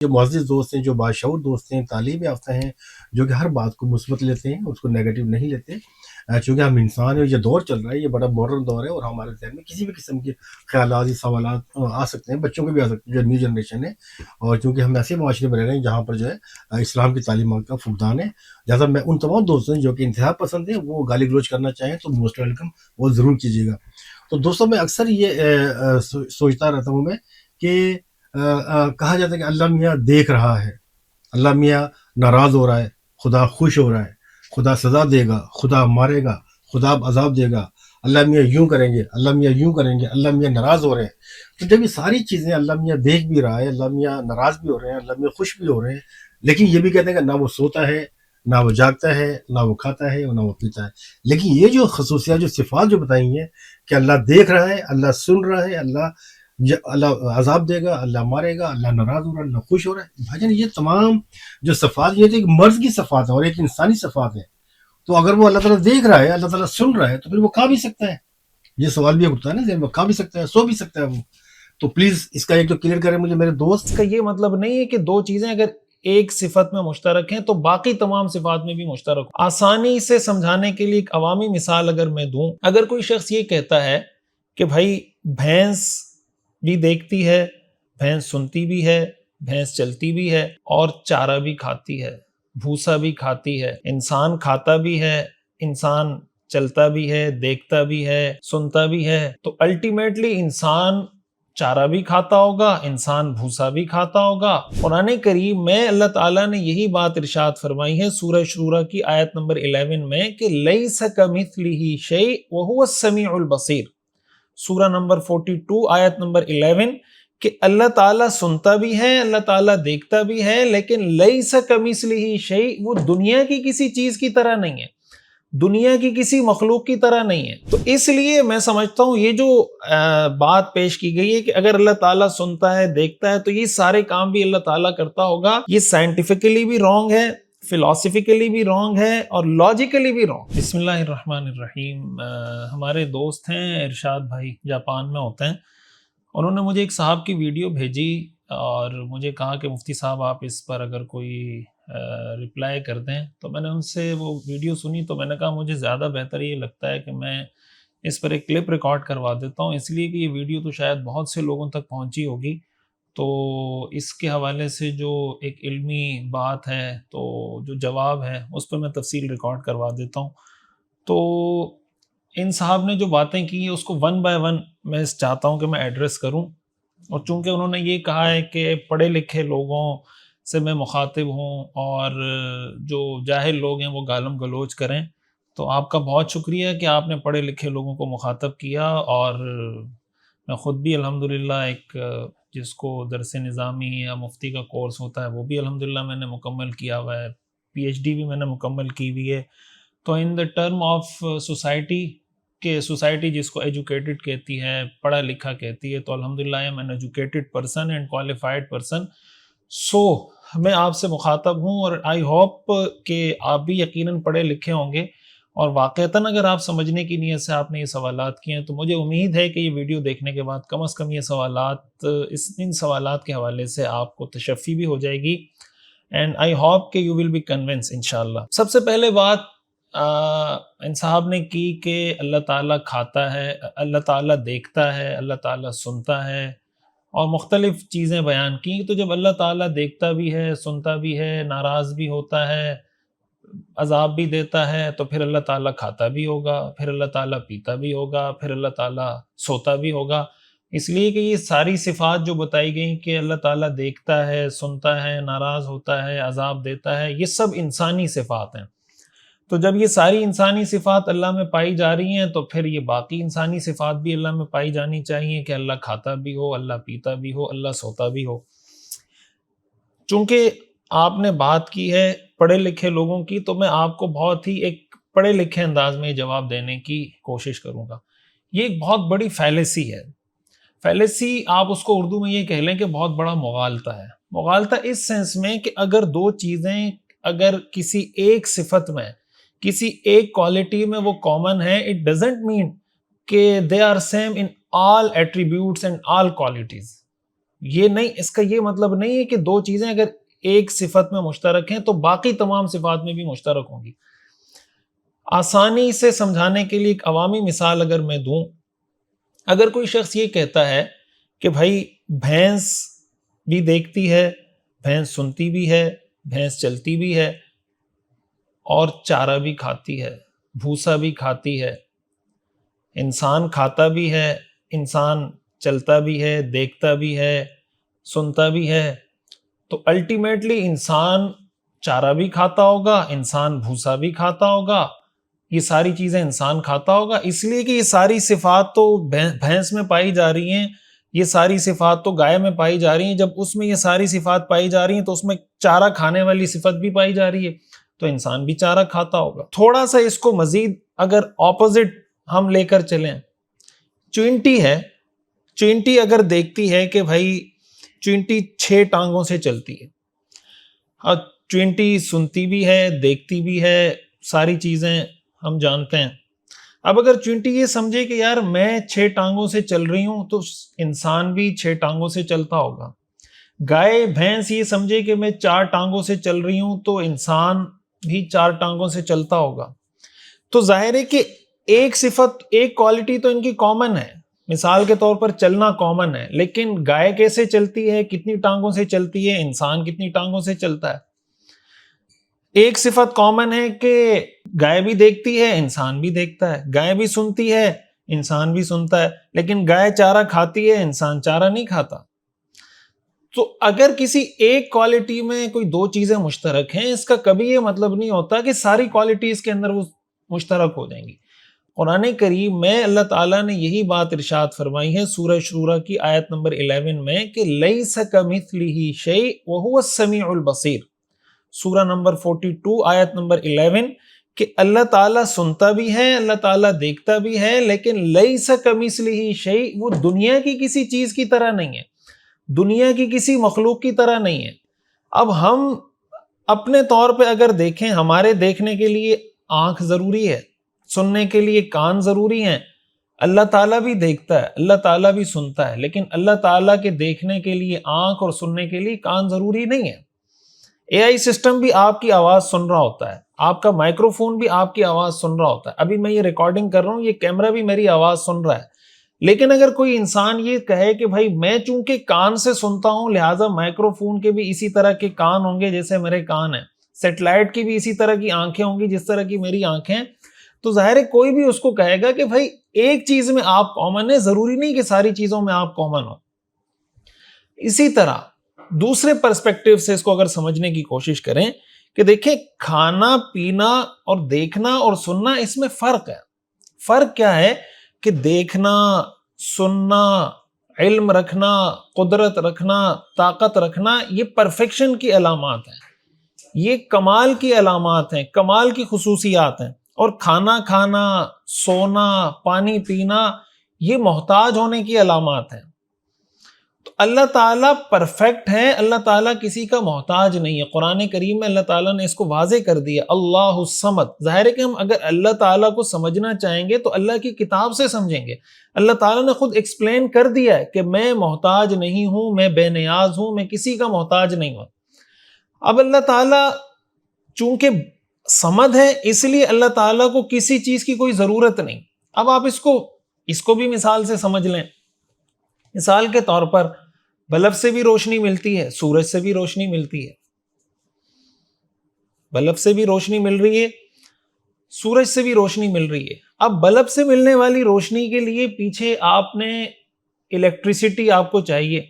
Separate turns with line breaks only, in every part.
جو معزز دوست ہیں، جو باشعور دوست ہیں، تعلیم یافتہ ہیں، جو کہ ہر بات کو مثبت لیتے ہیں، اس کو نیگیٹو نہیں لیتے، چونکہ ہم انسان ہیں، یہ دور چل رہا ہے، یہ بڑا ماڈرن دور ہے، اور ہمارے ذہن میں کسی بھی قسم کے خیالات یا سوالات آ سکتے ہیں، بچوں کے بھی آ سکتے ہیں جو نیو جنریشن ہے، اور چونکہ ہم ایسے معاشرے میں رہ رہے ہیں جہاں پر جو ہے اسلام کی تعلیمات کا فقدان ہے، لہٰذا میں ان تمام دوستوں جو کہ انتہا پسند ہیں وہ گالی گلوچ کرنا چاہیں تو موسٹ ویلکم، وہ ضرور کیجیے گا۔ تو دوستوں میں اکثر یہ سوچتا رہتا ہوں میں کہ کہا جاتا ہے کہ اللہ میاں دیکھ رہا ہے، اللہ میاں ناراض ہو رہا ہے، خدا خوش ہو رہا ہے، خدا سزا دے گا، خدا مارے گا، خدا عذاب دے گا، اللہ میاں یوں کریں گے، اللہ میاں یوں کریں گے، اللہ میاں ناراض ہو رہے ہیں۔ تو جب یہ ساری چیزیں اللہ میاں دیکھ بھی رہا ہے، اللہ میاں ناراض بھی ہو رہے ہیں، اللہ میاں خوش بھی ہو رہے ہیں، لیکن یہ بھی کہتے ہیں کہ نہ وہ سوتا ہے، نہ وہ جاگتا ہے، نہ وہ کھاتا ہے، اور نہ وہ پیتا ہے۔ لیکن یہ جو خصوصیات، جو صفات جو بتائی ہیں کہ اللہ دیکھ رہا ہے، اللہ سن رہا ہے، اللہ عذاب دے گا، اللہ مارے گا، اللہ ناراض ہو رہا ہے، اللہ خوش ہو رہا ہے، بھائی جان یہ تمام جو صفات، یہ تو ایک مرض کی صفات ہے اور ایک انسانی صفات ہے۔ تو اگر وہ اللہ تعالیٰ دیکھ رہا ہے، اللہ تعالیٰ سن رہا ہے، تو پھر وہ کھا بھی سکتا ہے۔ یہ سوال بھی اٹھتا ہے نا ذہن میں، کھا بھی سکتا ہے، سو بھی سکتا ہے وہ۔ تو پلیز اس کا ایک تو کلیئر کریں مجھے میرے دوست۔
اس کا یہ مطلب نہیں ہے کہ دو چیزیں اگر ایک صفت میں مشترک ہیں تو باقی تمام صفات میں بھی مشترک ہو۔ آسانی سے سمجھانے کے لیے ایک عوامی مثال اگر میں دوں، اگر کوئی شخص یہ کہتا ہے کہ بھائی بھینس بھی دیکھتی ہے، بھینس سنتی بھی ہے، بھینس چلتی بھی ہے، اور چارہ بھی کھاتی ہے، بھوسا بھی کھاتی ہے، انسان کھاتا بھی ہے، انسان چلتا بھی ہے، دیکھتا بھی ہے، سنتا بھی ہے، تو الٹیمیٹلی انسان چارہ بھی کھاتا ہوگا، انسان بھوسا بھی کھاتا ہوگا۔ قرآن کریم میں اللہ تعالیٰ نے یہی بات ارشاد فرمائی ہے سورہ شورى کی آیت نمبر 11 میں کہ لَيْسَ كَمِثْلِهِ شَيْءٌ وَهُوَ السَّمِيعُ الْبَصِيرُ، سورہ نمبر 42 آیت نمبر 11، کہ اللہ تعالیٰ سنتا بھی ہے، اللہ تعالیٰ دیکھتا بھی ہے، لیکن لَيْسَ كَمِثْلِهِ شَيْءٌ، وہ دنیا کی کسی چیز کی طرح نہیں ہے، دنیا کی کسی مخلوق کی طرح نہیں ہے۔ تو اس لیے میں سمجھتا ہوں یہ جو بات پیش کی گئی ہے کہ اگر اللہ تعالیٰ سنتا ہے، دیکھتا ہے، تو یہ سارے کام بھی اللہ تعالیٰ کرتا ہوگا، یہ سائنٹیفکلی بھی رانگ ہے، فلاسفیکلی بھی رانگ ہے، اور لاجیکلی بھی رانگ۔ بسم اللہ الرحمن الرحیم۔ ہمارے دوست ہیں ارشاد بھائی، جاپان میں ہوتے ہیں، انہوں نے مجھے ایک صاحب کی ویڈیو بھیجی اور مجھے کہا کہ مفتی صاحب آپ اس پر اگر کوئی رپلائی کر دیں، تو میں نے ان سے وہ ویڈیو سنی، تو میں نے کہا مجھے زیادہ بہتر یہ لگتا ہے کہ میں اس پر ایک کلپ ریکارڈ کروا دیتا ہوں، اس لیے کہ یہ ویڈیو تو شاید بہت سے لوگوں تک پہنچی ہوگی، تو اس کے حوالے سے جو ایک علمی بات ہے، تو جو جواب ہے اس پر میں تفصیل ریکارڈ کروا دیتا ہوں۔ تو ان صاحب نے جو باتیں کی ہیں اس کو ون بائی ون میں چاہتا ہوں کہ میں ایڈریس کروں، اور چونکہ انہوں نے یہ کہا ہے کہ پڑھے لکھے لوگوں سے میں مخاطب ہوں اور جو جاہل لوگ ہیں وہ گالم گلوچ کریں، تو آپ کا بہت شکریہ کہ آپ نے پڑھے لکھے لوگوں کو مخاطب کیا، اور میں خود بھی الحمدللہ ایک جس کو درس نظامی یا مفتی کا کورس ہوتا ہے وہ بھی الحمدللہ میں نے مکمل کیا ہوا ہے، پی ایچ ڈی بھی میں نے مکمل کی ہوئی ہے۔ تو ان دا ٹرم آف سوسائٹی، کہ سوسائٹی جس کو ایجوکیٹڈ کہتی ہے، پڑھا لکھا کہتی ہے، تو الحمدللہ I am an educated person and qualified person, so میں آپ سے مخاطب ہوں، اور آئی ہوپ کہ آپ بھی یقیناً پڑھے لکھے ہوں گے، اور واقعتاً اگر آپ سمجھنے کی نیت سے آپ نے یہ سوالات کیے ہیں، تو مجھے امید ہے کہ یہ ویڈیو دیکھنے کے بعد کم از کم یہ سوالات، ان سوالات کے حوالے سے آپ کو تشفی بھی ہو جائے گی، اینڈ آئی ہوپ کہ یو ول بی کنونس انشاءاللہ۔ سب سے پہلے بات ان صاحب نے کی کہ اللہ تعالیٰ کھاتا ہے، اللہ تعالیٰ دیکھتا ہے، اللہ تعالیٰ سنتا ہے، اور مختلف چیزیں بیان کی۔ تو جب اللہ تعالیٰ دیکھتا بھی ہے، سنتا بھی ہے، ناراض بھی ہوتا ہے، عذاب بھی دیتا ہے، تو پھر اللہ تعالیٰ کھاتا بھی ہوگا، پھر اللہ تعالیٰ پیتا بھی ہوگا، پھر اللہ تعالیٰ سوتا بھی ہوگا، اس لیے کہ یہ ساری صفات جو بتائی گئیں کہ اللہ تعالیٰ دیکھتا ہے، سنتا ہے، ناراض ہوتا ہے، عذاب دیتا ہے، یہ سب انسانی صفات ہیں۔ تو جب یہ ساری انسانی صفات اللہ میں پائی جا رہی ہیں، تو پھر یہ باقی انسانی صفات بھی اللہ میں پائی جانی چاہیے کہ اللہ کھاتا بھی ہو، اللہ پیتا بھی ہو، اللہ سوتا بھی ہو۔ چونکہ آپ نے بات کی ہے پڑھے لکھے لوگوں کی، تو میں آپ کو بہت ہی ایک پڑھے لکھے انداز میں جواب دینے کی کوشش کروں گا۔ یہ ایک بہت بڑی فیلیسی ہے۔ فیلیسی آپ اس کو اردو میں یہ کہہ لیں کہ بہت بڑا مغالطہ ہے۔ مغالطہ اس سینس میں کہ اگر دو چیزیں اگر کسی ایک صفت میں، کسی ایک کوالٹی میں وہ کامن ہے، اٹ ڈزنٹ مین کہ they are same in all attributes and all qualities. یہ نہیں، اس کا یہ مطلب نہیں ہے کہ دو چیزیں اگر ایک صفت میں مشترک ہیں تو باقی تمام صفات میں بھی مشترک ہوں گی۔ آسانی سے سمجھانے کے لیے ایک عوامی مثال اگر میں دوں، اگر کوئی شخص یہ کہتا ہے کہ بھائی بھینس بھی دیکھتی ہے، بھینس سنتی بھی ہے، بھینس چلتی بھی ہے اور چارہ بھی کھاتی ہے، بھوسا بھی کھاتی ہے، انسان کھاتا بھی ہے، انسان چلتا بھی ہے، دیکھتا بھی ہے، سنتا بھی ہے، تو الٹیمیٹلی انسان چارہ بھی کھاتا ہوگا، انسان بھوسا بھی کھاتا ہوگا، یہ ساری چیزیں انسان کھاتا ہوگا، اس لیے کہ یہ ساری صفات تو بھینس میں پائی جا رہی ہیں، یہ ساری صفات تو گائے میں پائی جا رہی ہیں، جب اس میں یہ ساری صفات پائی جا رہی ہیں تو اس میں چارہ کھانے والی صفت بھی پائی جا رہی ہے، تو انسان بھی چارہ کھاتا ہوگا۔ تھوڑا سا اس کو مزید اگر اپوزٹ ہم لے کر چلیں، چینٹی ہے، چینٹی اگر دیکھتی ہے کہ بھائی چینٹی 6 ٹانگوں سے چلتی ہے، اور چینٹی سنتی بھی ہے، دیکھتی بھی ہے، ساری چیزیں ہم جانتے ہیں۔ اب اگر چینٹی یہ سمجھے کہ یار میں 6 ٹانگوں سے چل رہی ہوں تو انسان بھی 6 ٹانگوں سے چلتا ہوگا، گائے بھینس یہ سمجھے کہ میں 4 ٹانگوں سے چل رہی ہوں تو انسان بھی 4 ٹانگوں سے چلتا ہوگا، تو ظاہر ہے کہ ایک صفت، ایک کوالٹی تو ان کی کامن ہے، مثال کے طور پر چلنا کامن ہے، لیکن گائے کیسے چلتی ہے، کتنی ٹانگوں سے چلتی ہے، انسان کتنی ٹانگوں سے چلتا ہے۔ ایک صفت کامن ہے کہ گائے بھی دیکھتی ہے، انسان بھی دیکھتا ہے، گائے بھی سنتی ہے، انسان بھی سنتا ہے، لیکن گائے چارہ کھاتی ہے، انسان چارہ نہیں کھاتا۔ تو اگر کسی ایک کوالٹی میں کوئی دو چیزیں مشترک ہیں، اس کا کبھی یہ مطلب نہیں ہوتا کہ ساری کوالٹیز کے اندر وہ مشترک ہو جائیں گی۔ قرآن کریم میں اللہ تعالیٰ نے یہی بات ارشاد فرمائی ہے سورہ شورى کی آیت نمبر 11 میں کہ لَيْسَ كَمِثْلِهِ شَيْءٌ وَهُوَ السَّمِيعُ الْبَصِيرُ، سورہ نمبر 42 آیت نمبر 11، کہ اللہ تعالیٰ سنتا بھی ہے، اللہ تعالیٰ دیکھتا بھی ہے، لیکن لَيْسَ كَمِثْلِهِ شَيْءٌ، وہ دنیا کی کسی چیز کی طرح نہیں ہے، دنیا کی کسی مخلوق کی طرح نہیں ہے۔ اب ہم اپنے طور پہ اگر دیکھیں، ہمارے دیکھنے کے لیے آنکھ ضروری ہے، سننے کے لیے کان ضروری ہیں، اللہ تعالیٰ بھی دیکھتا ہے، اللہ تعالیٰ بھی سنتا ہے، لیکن اللہ تعالیٰ کے دیکھنے کے لیے آنکھ اور سننے کے لیے کان ضروری نہیں ہے۔ اے آئی سسٹم بھی آپ کی آواز سن رہا ہوتا ہے، آپ کا مائکرو فون بھی آپ کی آواز سن رہا ہوتا ہے، ابھی میں یہ ریکارڈنگ کر رہا ہوں، یہ کیمرہ بھی میری آواز سن رہا ہے، لیکن اگر کوئی انسان یہ کہے کہ بھائی میں چونکہ کان سے سنتا ہوں لہٰذا مائکرو فون کے بھی اسی طرح کے کان ہوں گے جیسے میرے کان ہیں، سیٹلائٹ کی بھی اسی طرح کی آنکھیں ہوں گی جس طرح کی میری آنکھیں، تو ظاہر ہے کوئی بھی اس کو کہے گا کہ بھائی ایک چیز میں آپ کامن ہے، ضروری نہیں کہ ساری چیزوں میں آپ کامن ہو۔ اسی طرح دوسرے پرسپیکٹیو سے اس کو اگر سمجھنے کی کوشش کریں کہ دیکھیں کھانا پینا اور دیکھنا اور سننا، اس میں فرق ہے۔ فرق کیا ہے کہ دیکھنا، سننا، علم رکھنا، قدرت رکھنا، طاقت رکھنا، یہ پرفیکشن کی علامات ہیں، یہ کمال کی علامات ہیں، کمال کی خصوصیات ہیں، اور کھانا کھانا، سونا، پانی پینا، یہ محتاج ہونے کی علامات ہیں۔ تو اللہ تعالیٰ پرفیکٹ ہے، اللہ تعالیٰ کسی کا محتاج نہیں ہے۔ قرآن کریم میں اللہ تعالیٰ نے اس کو واضح کر دیا، اللہ الصمد۔ ظاہر ہے کہ ہم اگر اللہ تعالیٰ کو سمجھنا چاہیں گے تو اللہ کی کتاب سے سمجھیں گے۔ اللہ تعالیٰ نے خود ایکسپلین کر دیا ہے کہ میں محتاج نہیں ہوں، میں بے نیاز ہوں، میں کسی کا محتاج نہیں ہوں۔ اب اللہ تعالیٰ چونکہ صمد ہے، اس لیے اللہ تعالیٰ کو کسی چیز کی کوئی ضرورت نہیں۔ اب آپ اس کو بھی مثال سے سمجھ لیں۔ مثال کے طور پر بلب سے بھی روشنی ملتی ہے، سورج سے بھی روشنی ملتی ہے، بلب سے بھی روشنی مل رہی ہے، سورج سے بھی روشنی مل رہی ہے۔ اب بلب سے ملنے والی روشنی کے لیے پیچھے آپ نے الیکٹریسٹی آپ کو چاہیے،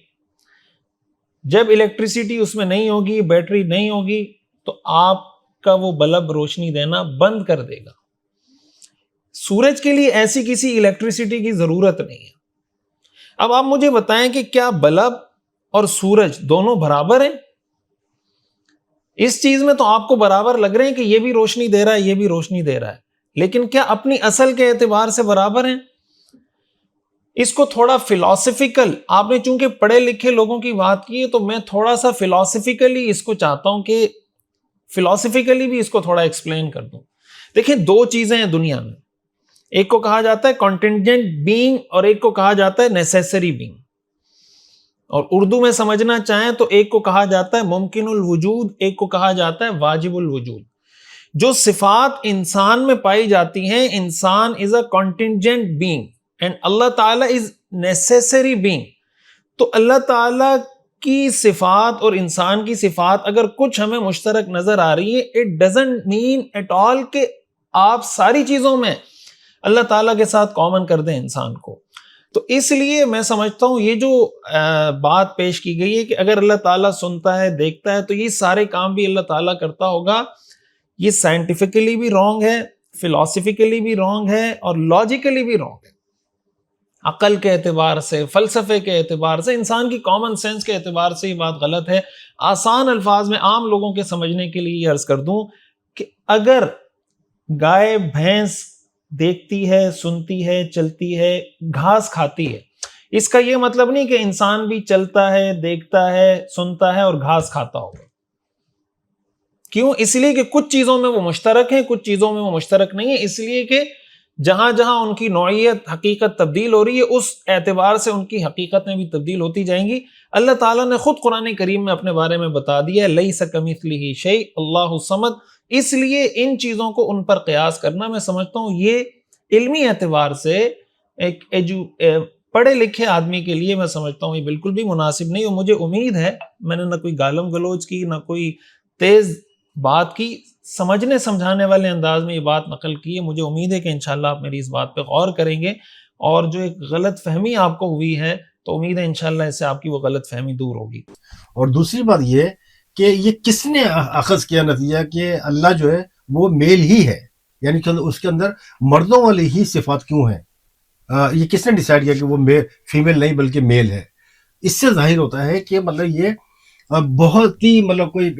جب الیکٹریسٹی اس میں نہیں ہوگی، بیٹری نہیں ہوگی، تو آپ کا وہ بلب روشنی دینا بند کر دے گا۔ سورج کے لیے ایسی کسی الیکٹریسٹی کی ضرورت نہیں ہے۔ اب آپ مجھے بتائیں کہ کیا بلب اور سورج دونوں برابر ہیں؟ اس چیز میں تو آپ کو برابر لگ رہے ہیں کہ یہ بھی روشنی دے رہا ہے، یہ بھی روشنی دے رہا ہے، لیکن کیا اپنی اصل کے اعتبار سے برابر ہیں؟ اس کو تھوڑا فلاسفیکل، آپ نے چونکہ پڑھے لکھے لوگوں کی بات کی ہے تو میں تھوڑا سا فلاسفیکلی اس کو چاہتا ہوں کہ فلاسفیکلی بھی اس کو تھوڑا ایکسپلین کر دوں۔ دیکھیں دو چیزیں ہیں دنیا میں، ایک کو کہا جاتا ہے کنٹینجنٹ بینگ اور ایک کو کہا جاتا ہے نیسیسری بینگ۔ اور اردو میں سمجھنا چاہیں تو ایک کو کہا جاتا ہے ممکن الوجود، ایک کو کہا جاتا ہے واجب الوجود. جو صفات انسان میں پائی جاتی ہیں، انسان از اے کنٹینجنٹ بینگ اینڈ اللہ تعالیٰ از نیسیسری بینگ. تو اللہ تعالیٰ کی صفات اور انسان کی صفات اگر کچھ ہمیں مشترک نظر آ رہی ہے، it doesn't mean at all کہ آپ ساری چیزوں میں اللہ تعالیٰ کے ساتھ کامن کر دیں انسان کو. تو اس لیے میں سمجھتا ہوں یہ جو بات پیش کی گئی ہے کہ اگر اللہ تعالیٰ سنتا ہے، دیکھتا ہے، تو یہ سارے کام بھی اللہ تعالیٰ کرتا ہوگا، یہ سائنٹیفکلی بھی رانگ ہے، فلسفیکلی بھی رانگ ہے، اور لاجیکلی بھی رانگ ہے. عقل کے اعتبار سے، فلسفے کے اعتبار سے، انسان کی کامن سینس کے اعتبار سے یہ بات غلط ہے. آسان الفاظ میں عام لوگوں کے سمجھنے کے لیے یہ عرض کر دوں کہ اگر گائے بھینس دیکھتی ہے، سنتی ہے، چلتی ہے، گھاس کھاتی ہے، اس کا یہ مطلب نہیں کہ انسان بھی چلتا ہے، دیکھتا ہے، سنتا ہے اور گھاس کھاتا ہوگا. کیوں؟ اس لیے کہ کچھ چیزوں میں وہ مشترک ہیں، کچھ چیزوں میں وہ مشترک نہیں ہے. اس لیے کہ جہاں جہاں ان کی نوعیت، حقیقت تبدیل ہو رہی ہے، اس اعتبار سے ان کی حقیقتیں بھی تبدیل ہوتی جائیں گی. اللہ تعالیٰ نے خود قرآن کریم میں اپنے بارے میں بتا دیا ہے لیس کمثلہ شیء اللہ الصمد. اس لیے ان چیزوں کو ان پر قیاس کرنا میں سمجھتا ہوں یہ علمی اعتبار سے ایک پڑھے لکھے آدمی کے لیے میں سمجھتا ہوں یہ بالکل بھی مناسب نہیں. اور مجھے امید ہے، میں نے نہ کوئی گالم گلوچ کی، نہ کوئی تیز بات کی، سمجھنے سمجھانے والے انداز میں یہ بات نقل کی ہے. مجھے امید ہے کہ انشاءاللہ آپ میری اس بات پہ غور کریں گے، اور جو ایک غلط فہمی آپ کو ہوئی ہے تو امید ہے انشاءاللہ اس سے آپ کی وہ غلط فہمی دور ہوگی.
اور دوسری بات یہ کہ یہ کس نے اخذ کیا نتیجہ کہ اللہ جو ہے وہ میل ہی ہے، یعنی کہ اس کے اندر مردوں والی ہی صفات کیوں ہیں؟ یہ کس نے ڈیسائیڈ کیا کہ وہ فیمیل نہیں بلکہ میل ہے؟ اس سے ظاہر ہوتا ہے کہ مطلب یہ بہت ہی مطلب کوئی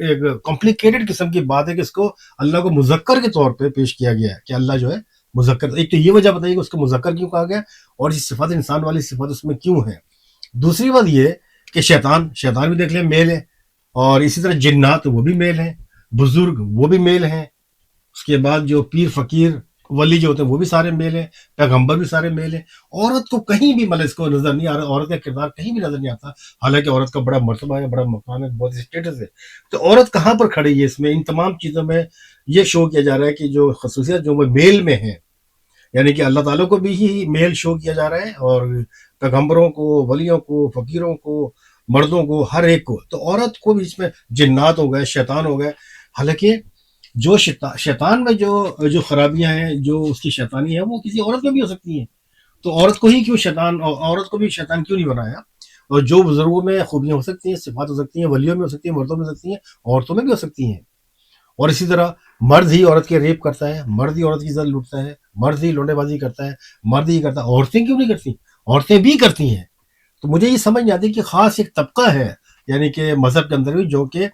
کمپلیکیٹڈ قسم کی بات ہے کہ اس کو اللہ کو مذکر کے طور پہ پیش کیا گیا ہے کہ اللہ جو ہے مذکر. ایک تو یہ وجہ بتائیے کہ اس کو مذکر کیوں کہا گیا، اور یہ صفات انسان والی صفات اس میں کیوں ہیں. دوسری بات یہ کہ شیطان بھی دیکھ لیں میل ہے، اور اسی طرح جنات وہ بھی میل ہیں، بزرگ وہ بھی میل ہیں، اس کے بعد جو پیر فقیر ولی جو ہوتے ہیں وہ بھی سارے میل ہیں، پیغمبر بھی سارے میل ہیں. عورت کو کہیں بھی مطلب اس کو نظر نہیں آ رہا، عورت کا کردار کہیں بھی نظر نہیں آتا، حالانکہ عورت کا بڑا مرتبہ ہے، بڑا مقام ہے، بہت اسٹیٹس ہے. تو عورت کہاں پر کھڑی ہے اس میں؟ ان تمام چیزوں میں یہ شو کیا جا رہا ہے کہ جو خصوصیت جو وہ میل میں ہیں، یعنی کہ اللہ تعالیٰ کو بھی ہی میل شو کیا جا رہا ہے، اور پیغمبروں کو، ولیوں کو، فقیروں کو، مردوں کو، ہر ایک کو. تو عورت کو بھی اس میں جنات ہو گئے، شیطان ہو گئے. حالانکہ جو شیطان میں جو خرابیاں ہیں، جو اس کی شیطانی ہے، وہ کسی عورت میں بھی ہو سکتی ہیں. تو عورت کو ہی کیوں عورت کو بھی شیطان کیوں نہیں بنایا؟ اور جو بزرگوں میں خوبیاں ہو سکتی ہیں، صفات ہو سکتی ہیں، ولیوں میں ہو سکتی ہیں، مردوں میں ہو سکتی ہیں، عورتوں میں بھی ہو سکتی ہیں. اور اسی طرح مرد ہی عورت کے ریپ کرتا ہے، مرد ہی عورت کی عزت لوٹتا ہے، مرد ہی لونڈے بازی کرتا ہے، مرد ہی کرتا ہے. عورتیں کیوں نہیں کرتی؟ عورتیں بھی کرتی ہیں. تو مجھے یہ سمجھ نہیں آتی کہ خاص ایک طبقہ ہے یعنی کہ مذہب کے اندر بھی جو کہ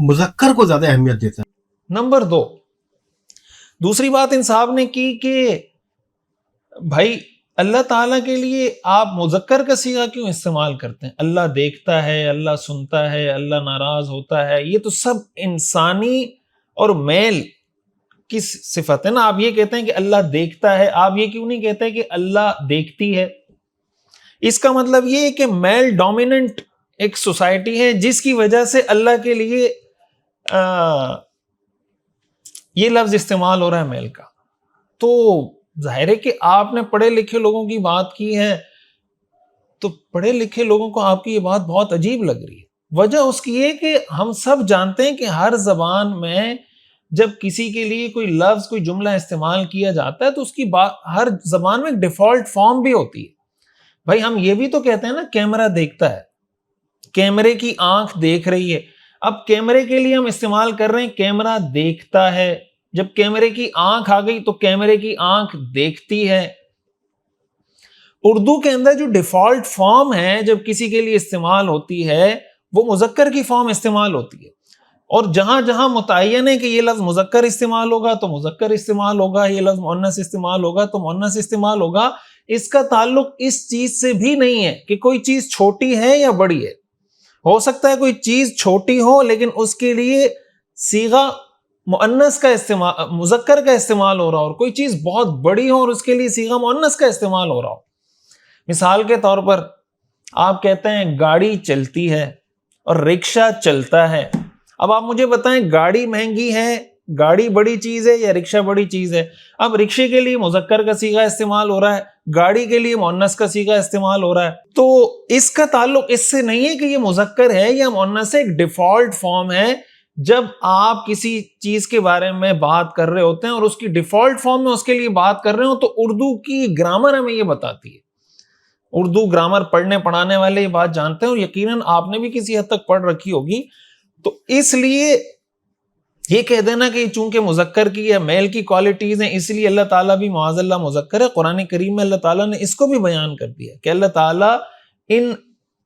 مذکر کو زیادہ اہمیت دیتا ہے.
نمبر 2، دوسری بات ان صاحب نے کی کہ بھائی اللہ تعالیٰ کے لیے آپ مذکر کا صیغہ کیوں استعمال کرتے ہیں؟ اللہ دیکھتا ہے، اللہ سنتا ہے، اللہ ناراض ہوتا ہے، یہ تو سب انسانی اور میل کی صفت ہے نا. آپ یہ کہتے ہیں کہ اللہ دیکھتا ہے، آپ یہ کیوں نہیں کہتے کہ اللہ دیکھتی ہے؟ اس کا مطلب یہ ہے کہ میل ڈومیننٹ ایک سوسائٹی ہے جس کی وجہ سے اللہ کے لیے یہ لفظ استعمال ہو رہا ہے میل کا. تو ظاہر ہے کہ آپ نے پڑھے لکھے لوگوں کی بات کی ہے، تو پڑھے لکھے لوگوں کو آپ کی یہ بات بہت عجیب لگ رہی ہے. وجہ اس کی یہ کہ ہم سب جانتے ہیں کہ ہر زبان میں جب کسی کے لیے کوئی لفظ، کوئی جملہ استعمال کیا جاتا ہے تو اس کی ہر زبان میں ایک ڈیفالٹ فارم بھی ہوتی ہے. بھائی ہم یہ بھی تو کہتے ہیں نا کیمرہ دیکھتا ہے، کیمرے کی آنکھ دیکھ رہی ہے. اب کیمرے کے لیے ہم استعمال کر رہے ہیں کیمرہ دیکھتا ہے، جب کیمرے کی آنکھ آ گئی تو کیمرے کی آنکھ دیکھتی ہے. اردو کے اندر جو ڈیفالٹ فارم ہے جب کسی کے لیے استعمال ہوتی ہے وہ مذکر کی فارم استعمال ہوتی ہے، اور جہاں جہاں متعین ہے کہ یہ لفظ مذکر استعمال ہوگا تو مذکر استعمال ہوگا، یہ لفظ مؤنث استعمال ہوگا تو مؤنث استعمال ہوگا. اس کا تعلق اس چیز سے بھی نہیں ہے کہ کوئی چیز چھوٹی ہے یا بڑی ہے. ہو سکتا ہے کوئی چیز چھوٹی ہو لیکن اس کے لیے صیغہ مؤنث کا استعمال، مذکر کا استعمال ہو رہا ہو، اور کوئی چیز بہت بڑی ہو اور اس کے لیے صیغہ مؤنث کا استعمال ہو رہا ہو. مثال کے طور پر آپ کہتے ہیں گاڑی چلتی ہے اور رکشہ چلتا ہے. اب آپ مجھے بتائیں گاڑی مہنگی ہے، گاڑی بڑی چیز ہے یا رکشہ بڑی چیز ہے؟ اب رکشے کے لیے مذکر کا صیغہ استعمال ہو رہا ہے، گاڑی کے لیے مؤنث کا صیغہ استعمال ہو رہا ہے. تو اس کا تعلق اس سے نہیں ہے کہ یہ مذکر ہے یا مؤنث ہے، ایک ڈیفالٹ فارم ہے. جب آپ کسی چیز کے بارے میں بات کر رہے ہوتے ہیں اور اس کی ڈیفالٹ فارم میں اس کے لیے بات کر رہے ہو، تو اردو کی گرامر ہمیں یہ بتاتی ہے. اردو گرامر پڑھنے پڑھانے والے یہ بات جانتے ہیں، اور یقیناً آپ نے بھی کسی حد تک پڑھ رکھی ہوگی. تو اس لیے یہ کہہ دینا کہ چونکہ مذکر کی یا میل کی کوالٹیز ہیں اس لیے اللہ تعالیٰ بھی معاذ اللہ مذکر ہے، قرآن کریم میں اللہ تعالیٰ نے اس کو بھی بیان کر دیا کہ اللہ تعالیٰ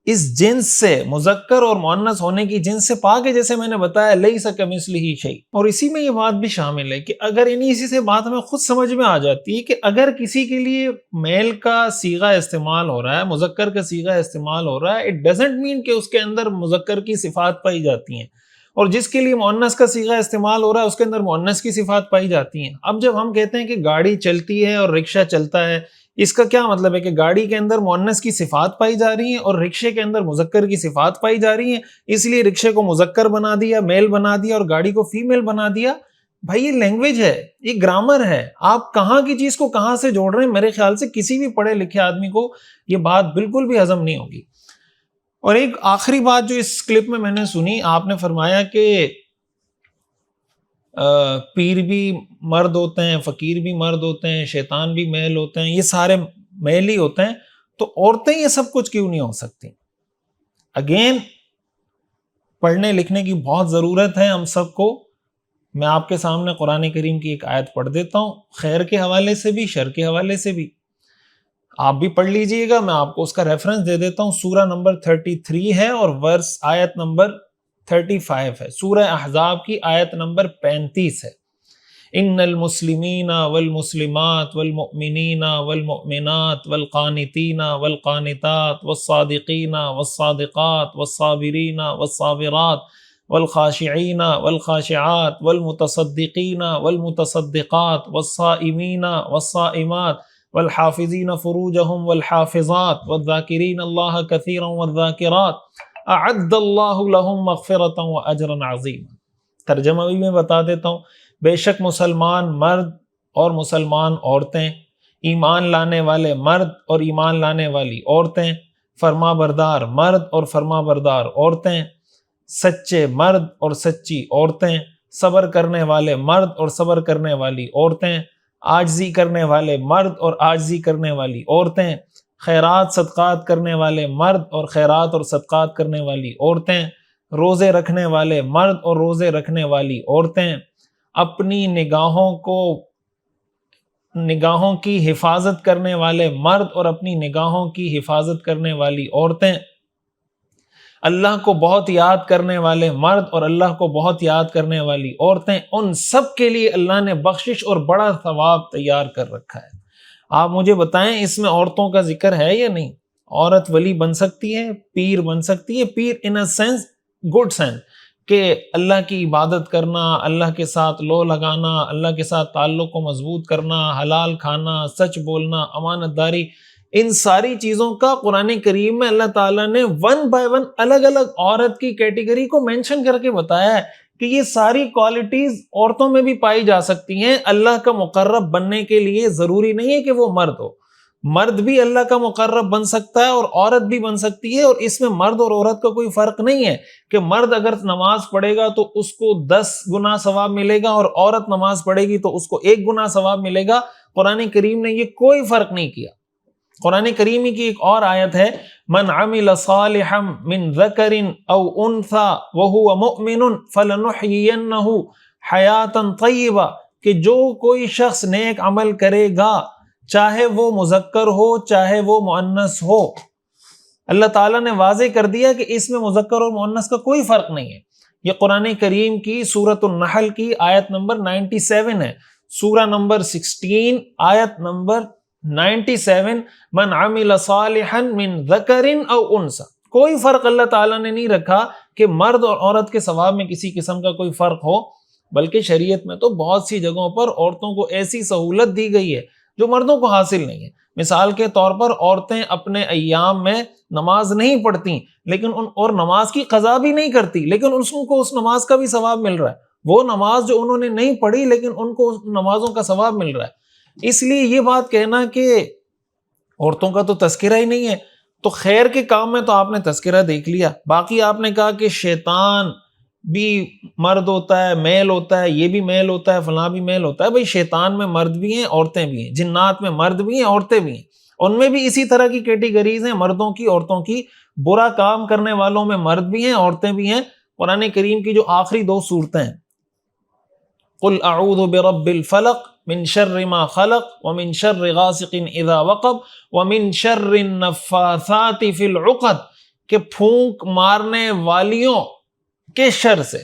اس جنس سے، مذکر اور مؤنث ہونے کی جنس سے پاک ہے، جیسے میں نے بتایا لیس کمثلہ شیء. اور اسی میں یہ بات بھی شامل ہے کہ اگر اسی سے بات ہمیں خود سمجھ میں آ جاتی ہے کہ اگر کسی کے لیے میل کا صیغہ استعمال ہو رہا ہے، مذکر کا صیغہ استعمال ہو رہا ہے، اٹ ڈزنٹ مین کہ اس کے اندر مذکر کی صفات پائی جاتی ہیں، اور جس کے لیے مؤنث کا صیغہ استعمال ہو رہا ہے اس کے اندر مؤنث کی صفات پائی جاتی ہیں. اب جب ہم کہتے ہیں کہ گاڑی چلتی ہے اور رکشہ چلتا ہے، اس کا کیا مطلب ہے کہ گاڑی کے اندر مؤنث کی صفات پائی جا رہی ہیں اور رکشے کے اندر مذکر کی صفات پائی جا رہی ہیں، اس لیے رکشے کو مذکر بنا دیا، میل بنا دیا، اور گاڑی کو فیمیل بنا دیا. بھائی یہ لینگویج ہے، یہ گرامر ہے، آپ کہاں کی چیز کو کہاں سے جوڑ رہے ہیں؟ میرے خیال سے کسی بھی پڑھے لکھے آدمی کو یہ بات بالکل بھی ہضم نہیں ہوگی. اور ایک آخری بات جو اس کلپ میں نے سنی، آپ نے فرمایا کہ پیر بھی مرد ہوتے ہیں، فقیر بھی مرد ہوتے ہیں، شیطان بھی میل ہوتے ہیں، یہ سارے میل ہی ہوتے ہیں، تو عورتیں یہ سب کچھ کیوں نہیں ہو سکتی؟ اگین پڑھنے لکھنے کی بہت ضرورت ہے ہم سب کو. میں آپ کے سامنے قرآن کریم کی ایک آیت پڑھ دیتا ہوں، خیر کے حوالے سے بھی، شر کے حوالے سے بھی. آپ بھی پڑھ لیجئے گا، میں آپ کو اس کا ریفرنس دے دیتا ہوں. سورہ نمبر 33 ہے اور ورس آیت نمبر 35 ہے. سورہ احزاب کی آیت نمبر 35 ہے. ان المسلمین والمسلمات والمؤمنین والمؤمنات والقانتین والقانتات والصادقین والصادقات والصابرین والصابرات والخاشعین والخاشعات والمتصدقین والمتصدقات والصائمین والصائمات والحافظین فروجہم والحافظات والذاکرین اللہ کثیرا والذاکرات اعد اللہ لہم مغفرتا واجرا عظیما. ترجمہ بھی میں بتا دیتا ہوں. بے شک مسلمان مرد اور مسلمان عورتیں، ایمان لانے والے مرد اور ایمان لانے والی عورتیں، فرما بردار مرد اور فرما بردار عورتیں، سچے مرد اور سچی عورتیں، صبر کرنے والے مرد اور صبر کرنے والی عورتیں، عاجزی کرنے والے مرد اور عاجزی کرنے والی عورتیں، خیرات صدقات کرنے والے مرد اور خیرات اور صدقات کرنے والی عورتیں، روزے رکھنے والے مرد اور روزے رکھنے والی عورتیں، اپنی نگاہوں کی حفاظت کرنے والے مرد اور اپنی نگاہوں کی حفاظت کرنے والی عورتیں، اللہ کو بہت یاد کرنے والے مرد اور اللہ کو بہت یاد کرنے والی عورتیں، ان سب کے لیے اللہ نے بخشش اور بڑا ثواب تیار کر رکھا ہے. آپ مجھے بتائیں اس میں عورتوں کا ذکر ہے یا نہیں؟ عورت ولی بن سکتی ہے، پیر بن سکتی ہے، پیر ان اے سینس، گڈ سینس، کہ اللہ کی عبادت کرنا، اللہ کے ساتھ لو لگانا، اللہ کے ساتھ تعلق کو مضبوط کرنا، حلال کھانا، سچ بولنا، امانت داری، ان ساری چیزوں کا قرآن کریم میں اللہ تعالیٰ نے ون بائی ون الگ الگ عورت کی کیٹیگری کو مینشن کر کے بتایا ہے کہ یہ ساری کوالٹیز عورتوں میں بھی پائی جا سکتی ہیں. اللہ کا مقرب بننے کے لیے ضروری نہیں ہے کہ وہ مرد ہو، مرد بھی اللہ کا مقرب بن سکتا ہے اور عورت بھی بن سکتی ہے. اور اس میں مرد اور عورت کا کوئی فرق نہیں ہے کہ مرد اگر نماز پڑھے گا تو اس کو 10 گنا ثواب ملے گا اور عورت نماز پڑھے گی تو اس کو 1 گنا ثواب ملے گا. قرآن کریم نے یہ کوئی فرق نہیں کیا. قرآن کریم کی ایک اور آیت ہے، من عمل صالحا من ذکر او انثى وهو مؤمن فلنحيينه حیاتا طیبہ، کہ جو کوئی شخص نیک عمل کرے گا چاہے وہ مذکر ہو چاہے وہ مؤنث ہو. اللہ تعالیٰ نے واضح کر دیا کہ اس میں مذکر اور مؤنث کا کوئی فرق نہیں ہے. یہ قرآن کریم کی سورۃ النحل کی آیت نمبر 97 ہے. سورہ نمبر 16 آیت نمبر 97، من عمل صالحا من ذکر او انثى. کوئی فرق اللہ تعالیٰ نے نہیں رکھا کہ مرد اور عورت کے ثواب میں کسی قسم کا کوئی فرق ہو، بلکہ شریعت میں تو بہت سی جگہوں پر عورتوں کو ایسی سہولت دی گئی ہے جو مردوں کو حاصل نہیں ہے. مثال کے طور پر عورتیں اپنے ایام میں نماز نہیں پڑھتی لیکن اور نماز کی قضا بھی نہیں کرتی، لیکن ان کو اس نماز کا بھی ثواب مل رہا ہے، وہ نماز جو انہوں نے نہیں پڑھی لیکن ان کو اس نمازوں کا ثواب مل رہا ہے۔ اس لیے یہ بات کہنا کہ عورتوں کا تو تذکرہ ہی نہیں ہے، تو خیر کے کام میں تو آپ نے تذکرہ دیکھ لیا۔ باقی آپ نے کہا کہ شیطان بھی مرد ہوتا ہے، میل ہوتا ہے، یہ بھی میل ہوتا ہے، فلاں بھی میل ہوتا ہے۔ بھئی شیطان میں مرد بھی ہیں، عورتیں بھی ہیں، جنات میں مرد بھی ہیں، عورتیں بھی ہیں، ان میں بھی اسی طرح کی کیٹیگریز ہیں، مردوں کی، عورتوں کی۔ برا کام کرنے والوں میں مرد بھی ہیں، عورتیں بھی ہیں۔ قرآن کریم کی جو آخری 2 صورتیں ہیں، قل اعوذ برب الفلق من شر ما خلق ومن شر غاسق اذا وقب ومن شر النفاثات فی العقد، کہ پھونک مارنے والیوں کے شر سے۔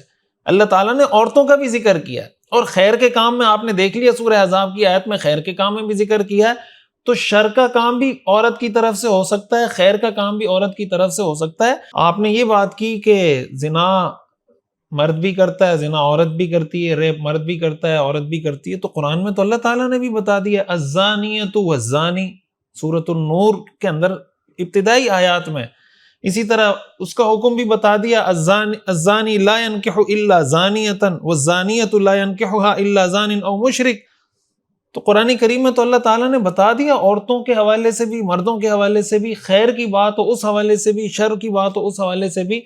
اللہ تعالیٰ نے عورتوں کا بھی ذکر کیا ہے، اور خیر کے کام میں آپ نے دیکھ لیا سورہ احزاب کی آیت میں خیر کے کام میں بھی ذکر کیا ہے، تو شر کا کام بھی عورت کی طرف سے ہو سکتا ہے، خیر کا کام بھی عورت کی طرف سے ہو سکتا ہے۔ آپ نے یہ بات کی کہ زنا مرد بھی کرتا ہے، زنا عورت بھی کرتی ہے، ریپ مرد بھی کرتا ہے، عورت بھی کرتی ہے، تو قرآن میں تو اللہ تعالیٰ نے بھی بتا دیا الزانیۃ والزانی، سورۃ النور کے اندر ابتدائی آیات میں۔ اسی طرح اس کا حکم بھی بتا دیا الزانی لا ينکح الا زانیۃ والزانیۃ لا ينکحها الا زان او مشرک۔ تو قرآن کریم میں تو اللہ تعالیٰ نے بتا دیا، عورتوں کے حوالے سے بھی، مردوں کے حوالے سے بھی، خیر کی بات ہو اس حوالے سے بھی، شر کی بات ہو اس حوالے سے بھی۔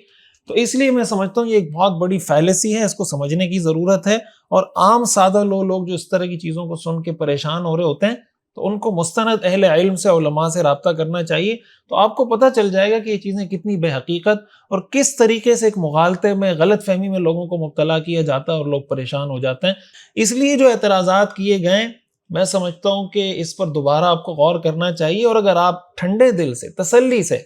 تو اس لیے میں سمجھتا ہوں یہ ایک بہت بڑی فیلسی ہے، اس کو سمجھنے کی ضرورت ہے، اور عام سادہ لوگ جو اس طرح کی چیزوں کو سن کے پریشان ہو رہے ہوتے ہیں، تو ان کو مستند اہل علم سے، علماء سے رابطہ کرنا چاہیے، تو آپ کو پتہ چل جائے گا کہ یہ چیزیں کتنی بے حقیقت اور کس طریقے سے ایک مغالطے میں، غلط فہمی میں لوگوں کو مبتلا کیا جاتا ہے اور لوگ پریشان ہو جاتے ہیں۔ اس لیے جو اعتراضات کیے گئے، میں سمجھتا ہوں کہ اس پر دوبارہ آپ کو غور کرنا چاہیے، اور اگر آپ ٹھنڈے دل سے، تسلی سے،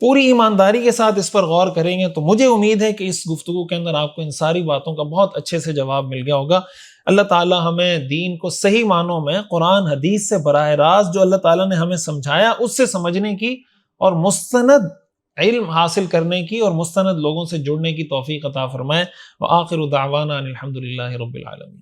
پوری ایمانداری کے ساتھ اس پر غور کریں گے تو مجھے امید ہے کہ اس گفتگو کے اندر آپ کو ان ساری باتوں کا بہت اچھے سے جواب مل گیا ہوگا۔ اللہ تعالی ہمیں دین کو صحیح معنوں میں قرآن حدیث سے براہ راست جو اللہ تعالیٰ نے ہمیں سمجھایا اس سے سمجھنے کی اور مستند علم حاصل کرنے کی اور مستند لوگوں سے جڑنے کی توفیق عطا فرمائے۔ وآخر دعوانا ان الحمد للہ رب العالمین۔